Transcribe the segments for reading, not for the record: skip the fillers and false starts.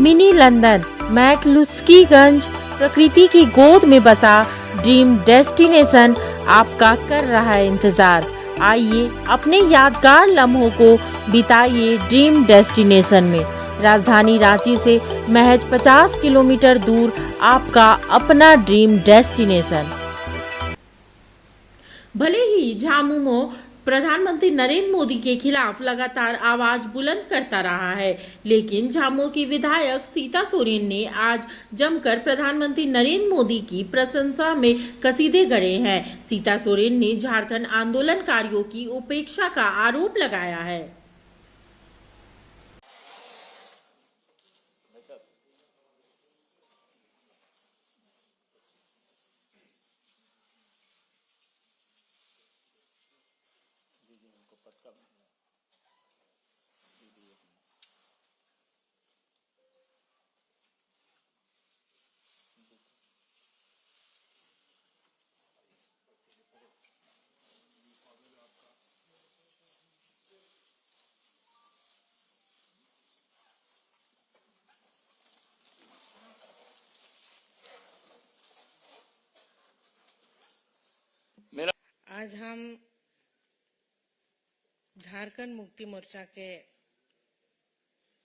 Mini London McCluskieganj प्रकृति की गोद में बसा ड्रीम डेस्टिनेशन आपका कर रहा है इंतजार। आइए अपने यादगार लम्हों को बिताइए ड्रीम डेस्टिनेशन में। राजधानी रांची से महज 50 किलोमीटर दूर आपका अपना ड्रीम डेस्टिनेशन। भले ही झामुमो प्रधानमंत्री नरेंद्र मोदी के खिलाफ लगातार आवाज बुलंद करता रहा है, लेकिन झामुमो की विधायक सीता सोरेन ने आज जमकर प्रधानमंत्री नरेंद्र मोदी की प्रशंसा में कसीदे गढ़े हैं। सीता सोरेन ने झारखंड आंदोलनकारियों की उपेक्षा का आरोप लगाया है। आज हम झारखंड मुक्ति मोर्चा के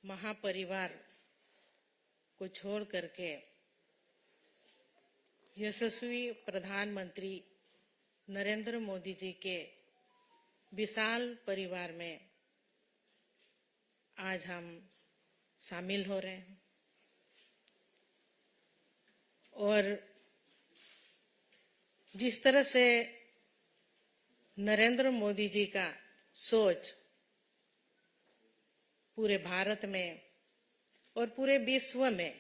महापरिवार को छोड़ करके यशस्वी प्रधानमंत्री नरेंद्र मोदी जी के विशाल परिवार में आज हम शामिल हो रहे हैं और जिस तरह से नरेंद्र मोदी जी का सोच पूरे भारत में और पूरे विश्व में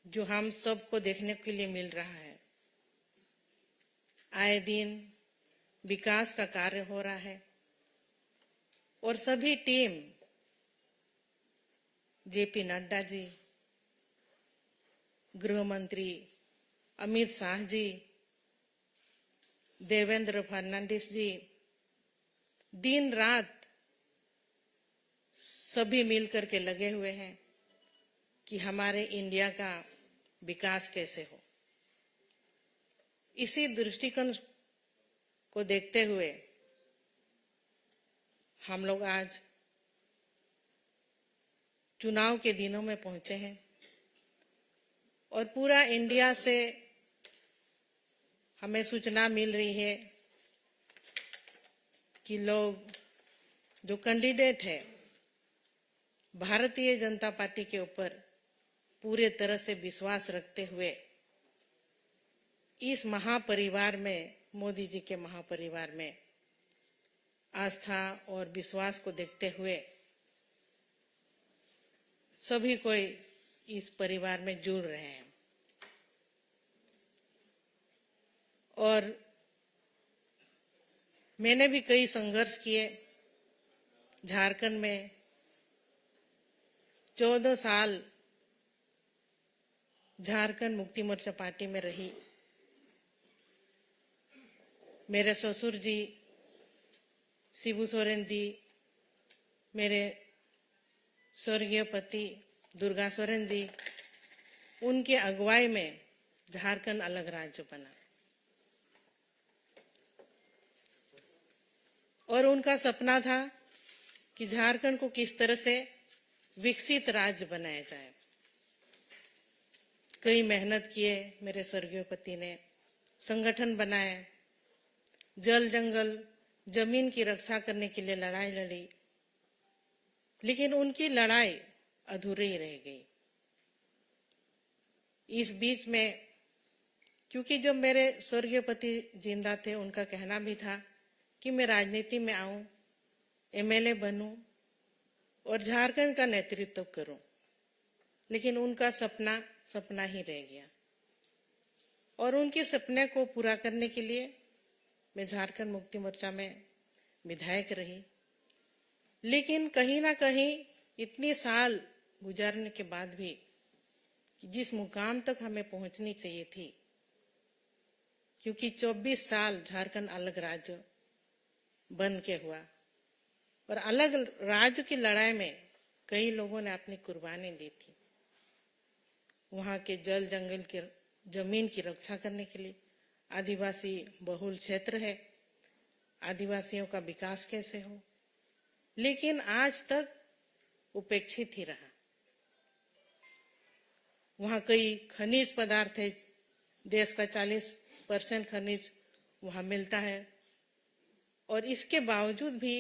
जो हम सबको देखने के लिए मिल रहा है, आए दिन विकास का कार्य हो रहा है और सभी टीम जेपी नड्डा जी, गृह मंत्री अमित शाह जी, देवेंद्र फर्नांडिस जी, दिन रात सभी मिलकर के लगे हुए हैं कि हमारे इंडिया का विकास कैसे हो। इसी दृष्टिकोण को देखते हुए हम लोग आज चुनाव के दिनों में पहुंचे हैं और पूरा इंडिया से हमें सूचना मिल रही है कि लोग जो कैंडिडेट है भारतीय जनता पार्टी के ऊपर पूरे तरह से विश्वास रखते हुए इस महापरिवार में, मोदी जी के महापरिवार में आस्था और विश्वास को देखते हुए सभी कोई इस परिवार में जुड़ रहे हैं और मैंने भी कई संघर्ष किए। झारखंड में 14 साल झारखंड मुक्ति मोर्चा पार्टी में रही। मेरे ससुर जी शिबू सोरेन जी, मेरे स्वर्गीय पति दुर्गा सोरेन जी, उनके अगुवाई में झारखंड अलग राज्य बना और उनका सपना था कि झारखंड को किस तरह से विकसित राज्य बनाया जाए। कई मेहनत किए मेरे स्वर्गीय पति ने, संगठन बनाए, जल जंगल जमीन की रक्षा करने के लिए लड़ाई लड़ी, लेकिन उनकी लड़ाई अधूरी रह गई। इस बीच में क्योंकि जब मेरे स्वर्गीय पति जिंदा थे, उनका कहना भी था कि मैं राजनीति में आऊं, एमएलए बनूं और झारखंड का नेतृत्व करूं, लेकिन उनका सपना ही रह गया और उनके सपने को पूरा करने के लिए मैं झारखंड मुक्ति मोर्चा में विधायक रही। लेकिन कहीं ना कहीं इतने साल गुजारने के बाद भी जिस मुकाम तक हमें पहुंचनी चाहिए थी, क्योंकि 24 साल झारखंड अलग राज्य बन के हुआ और अलग राज्य की लड़ाई में कई लोगों ने अपनी कुर्बानी दी थी वहां के जल जंगल की जमीन की रक्षा करने के लिए। आदिवासी बहुल क्षेत्र है, आदिवासियों का विकास कैसे हो, लेकिन आज तक उपेक्षित ही रहा। वहां कई खनिज पदार्थ है, देश का 40% खनिज वहां मिलता है, और इसके बावजूद भी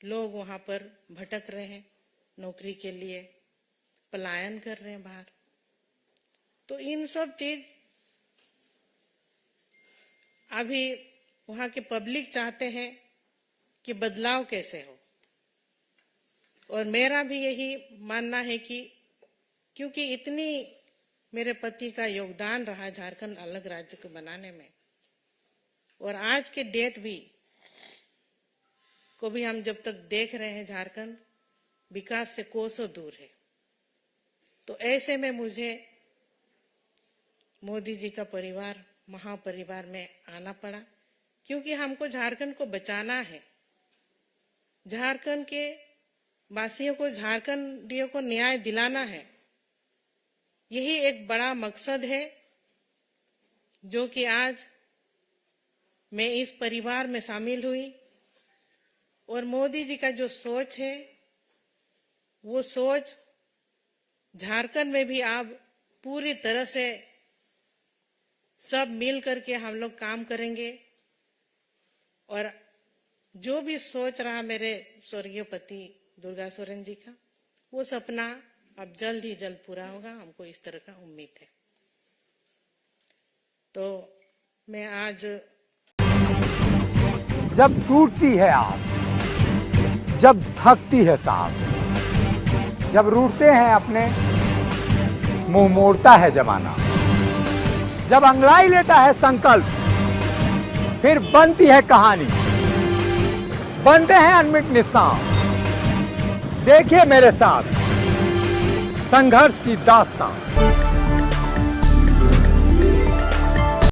लोग वहां पर भटक रहे हैं, नौकरी के लिए पलायन कर रहे हैं बाहर। तो इन सब चीज अभी वहां के पब्लिक चाहते हैं कि बदलाव कैसे हो, और मेरा भी यही मानना है कि क्योंकि इतनी मेरे पति का योगदान रहा झारखंड अलग राज्य को बनाने में, और आज के डेट भी को भी हम जब तक देख रहे हैं झारखंड विकास से कोसों दूर है। तो ऐसे में मुझे मोदी जी का परिवार, महापरिवार में आना पड़ा, क्योंकि हमको झारखंड को बचाना है। झारखंड के वासियों को, झारखंडियों को न्याय दिलाना है। यही एक बड़ा मकसद है जो कि आज मैं इस परिवार में शामिल हुई, और मोदी जी का जो सोच है वो सोच झारखंड में भी अब पूरी तरह से सब मिल करके हम लोग काम करेंगे। और जो भी सोच रहा मेरे स्वर्गीय पति दुर्गा सोरेन जी का, वो सपना अब जल्द ही जल्द पूरा होगा, हमको इस तरह का उम्मीद है। तो मैं आज जब टूटती है आस, जब थकती है सांस, जब रूठते हैं अपने, मुंह मोड़ता है जमाना, जब अंगड़ाई लेता है संकल्प, फिर बनती है कहानी, बनते हैं अनमिट निशान। देखिए मेरे साथ संघर्ष की दास्तान।